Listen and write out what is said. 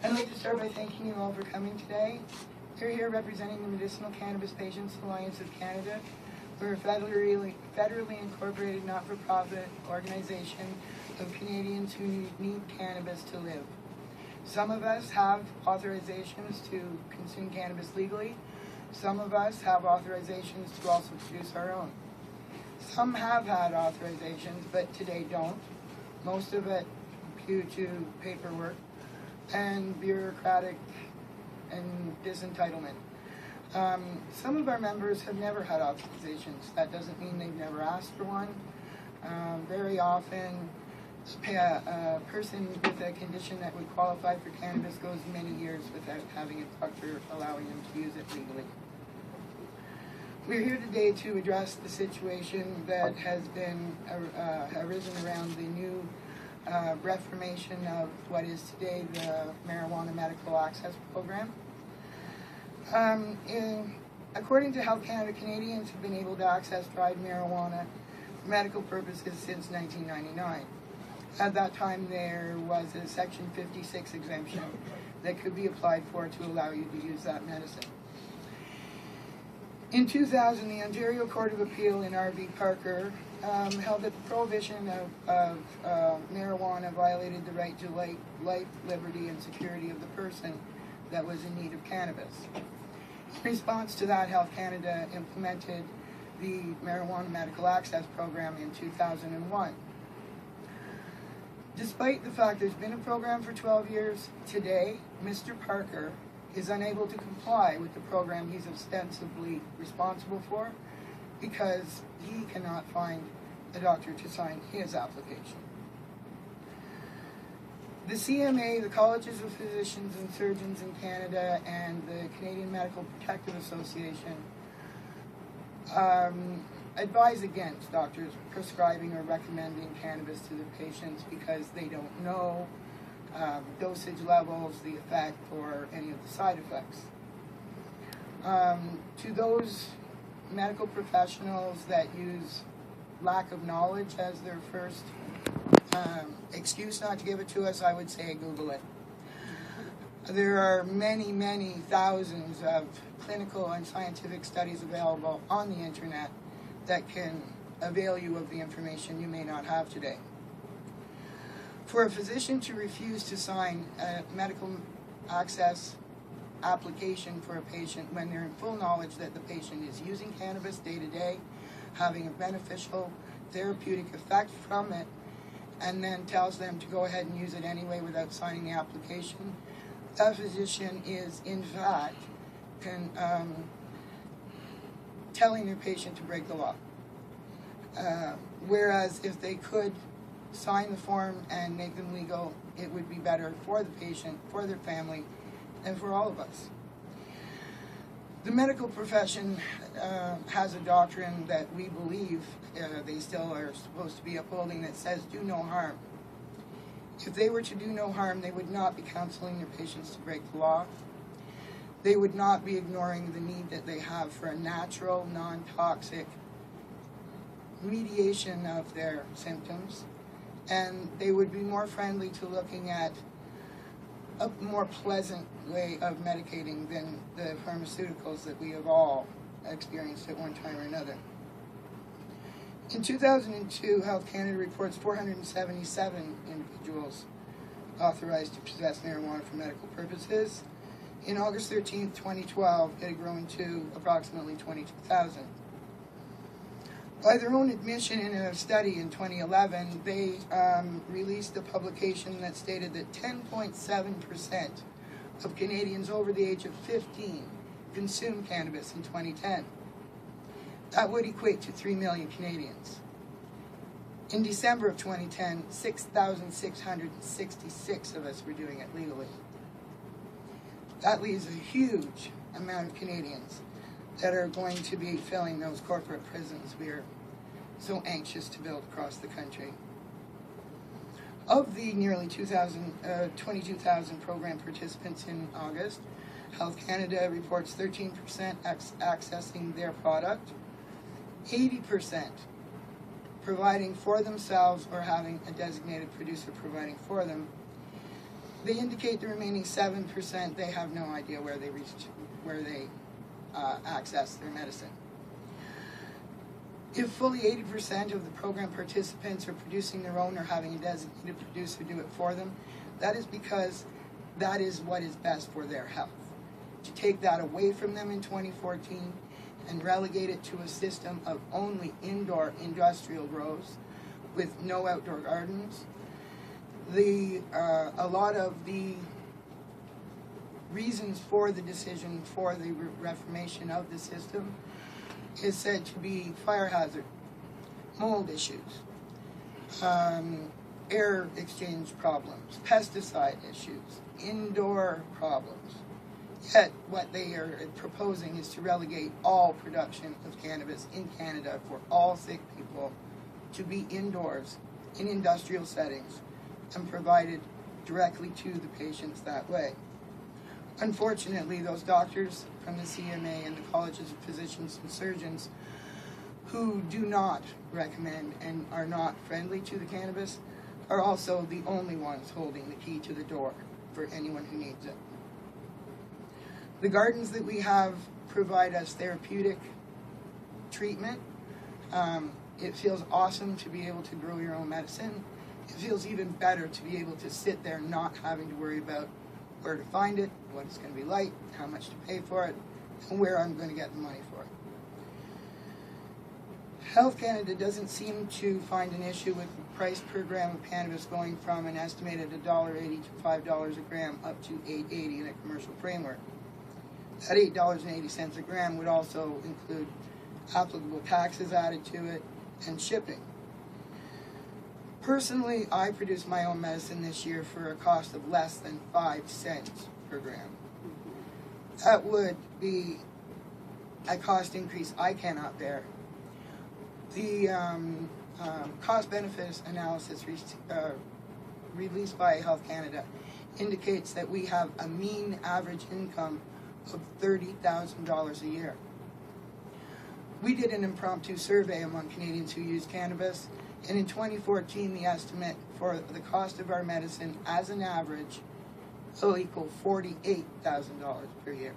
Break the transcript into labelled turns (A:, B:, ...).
A: I'd like to start by thanking you all for coming today. We're here representing the Medicinal Cannabis Patients Alliance of Canada. We're a federally incorporated not-for-profit organization of Canadians who need cannabis to live. Some of us have authorizations to consume cannabis legally. Some of us have authorizations to also produce our own. Some have had authorizations, but today don't. Most of it due to paperwork and bureaucratic and disentitlement. Some of our members have never had authorizations. That doesn't mean they've never asked for one. Very often, a person with a condition that would qualify for cannabis goes many years without having a doctor allowing them to use it legally. We're here today to address the situation that has been arisen around the new reformation of what is today the Marijuana Medical Access Program. According to Health Canada, Canadians have been able to access dried marijuana for medical purposes since 1999. At that time, there was a Section 56 exemption that could be applied for to allow you to use that medicine. In 2000, the Ontario Court of Appeal in R.V. Parker held that the prohibition of marijuana violated the right to life, liberty, and security of the person that was in need of cannabis. In response to that, Health Canada implemented the Marijuana Medical Access Program in 2001. Despite the fact there's been a program for 12 years, today, Mr. Parker is unable to comply with the program he's ostensibly responsible for because he cannot find a doctor to sign his application. The CMA, the Colleges of Physicians and Surgeons in Canada, and the Canadian Medical Protective Association advise against doctors prescribing or recommending cannabis to their patients because they don't know dosage levels, the effect, or any of the side effects. To those medical professionals that use lack of knowledge as their first excuse not to give it to us, I would say Google it. There are many, many thousands of clinical and scientific studies available on the internet that can avail you of the information you may not have today. For a physician to refuse to sign a medical access application for a patient when they're in full knowledge that the patient is using cannabis day to day, having a beneficial therapeutic effect from it, and then tells them to go ahead and use it anyway without signing the application, that physician is in fact telling their patient to break the law. Whereas if they could sign the form and make them legal, it would be better for the patient, for their family, and for all of us. The medical profession has a doctrine that we believe they still are supposed to be upholding that says do no harm. If they were to do no harm, they would not be counseling their patients to break the law. They would not be ignoring the need that they have for a natural, non-toxic mediation of their symptoms. And they would be more friendly to looking at a more pleasant way of medicating than the pharmaceuticals that we have all experienced at one time or another. In 2002, Health Canada reports 477 individuals authorized to possess marijuana for medical purposes. In August 13, 2012, it had grown to approximately 22,000. By their own admission in a study in 2011, they released a publication that stated that 10.7% of Canadians over the age of 15 consumed cannabis in 2010. That would equate to 3 million Canadians. In December of 2010, 6,666 of us were doing it legally. That leaves a huge amount of Canadians that are going to be filling those corporate prisons we are so anxious to build across the country. Of the nearly 22,000 program participants in August, Health Canada reports 13% accessing their product, 80% providing for themselves or having a designated producer providing for them, They indicate the remaining 7%, they have no idea where they access their medicine. If fully 80% of the program participants are producing their own or having a designated producer do it for them, that is because that is what is best for their health. To take that away from them in 2014 and relegate it to a system of only indoor industrial grows with no outdoor gardens, a lot of the reasons for the decision for the reformation of the system is said to be fire hazard, mold issues, air exchange problems, pesticide issues, indoor problems. Yet what they are proposing is to relegate all production of cannabis in Canada for all sick people to be indoors in industrial settings and provided directly to the patients that way. Unfortunately, those doctors from the CMA and the colleges of physicians and surgeons who do not recommend and are not friendly to the cannabis are also the only ones holding the key to the door for anyone who needs it. The gardens that we have provide us therapeutic treatment. It feels awesome to be able to grow your own medicine. It feels even better to be able to sit there not having to worry about where to find it, what it's going to be like, how much to pay for it, and where I'm going to get the money for it. Health Canada doesn't seem to find an issue with the price per gram of cannabis going from an estimated $1.80 to $5 a gram up to $8.80 in a commercial framework. That $8.80 a gram would also include applicable taxes added to it and shipping. Personally, I produced my own medicine this year for a cost of less than 5 cents per gram. That would be a cost increase I cannot bear. The cost-benefit analysis released by Health Canada indicates that we have a mean average income of $30,000 a year. We did an impromptu survey among Canadians who use cannabis, and in 2014, the estimate for the cost of our medicine as an average will equal $48,000 per year.